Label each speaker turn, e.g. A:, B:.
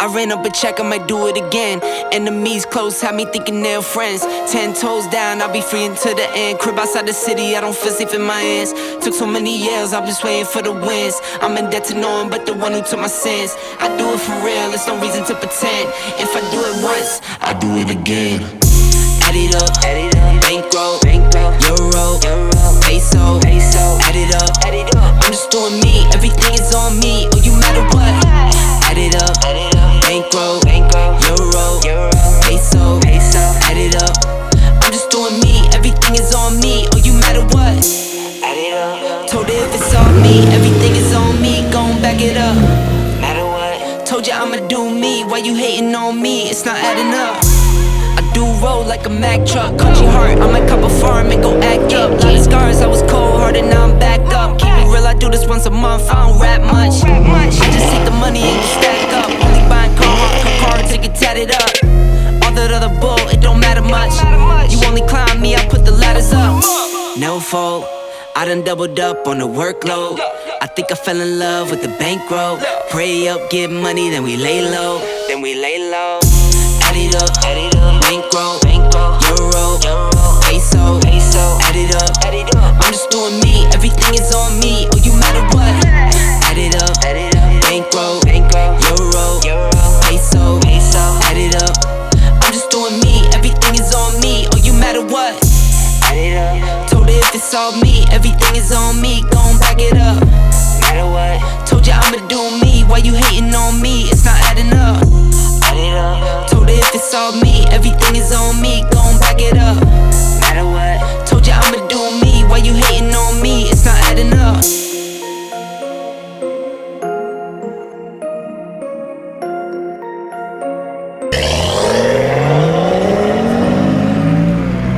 A: I ran up a check, I might do it again. Enemies close, had me thinking they're friends. 10 toes down, I'll be free until the end. Crib outside the city, I don't feel safe in my hands. Took so many years, I'm just waiting for the wins. I'm in debt to no one but the one who took my sins. I do it for real, there's no reason to pretend. If I do it once, I do it again. Add it up, bankroll, euro, peso, add it up. I'm just doing me, everything is on me. Oh, you matter what? Add it up, bankroll, euro, peso, add it up. I'm just doing me, everything is on me. Oh, you matter what? Add it up. Told her if it's on me, everything is on me. Gon' back it up. Matter what? Told ya I'ma do me. Why you hating on me? It's not adding up. I do roll like a Mack truck. Country heart, I might cop a farm and go act up. Lot of scars, I was cold hearted, now I'm back up. Keep it real, I do this once a month, I don't rap much. I just take the money and you stack up. Only buying car to get tatted up. All that other bull, it don't matter much. You only climb me, I put the ladders up. No fault, I done doubled up on the workload. I think I fell in love with the bankroll. Pray up, get money, then we lay low. Add it up, bankroll, euro, peso, add it up. I'm just doing me, everything is on me. Oh, you matter what? Add it up, bankroll, euro, peso, add it up. I'm just doing me, everything is on me. Oh, you matter what? Add it up. Told her if it's all me, everything is on me. Gon' back it up. Matter what? Told ya I'ma do me. Why you hating on me?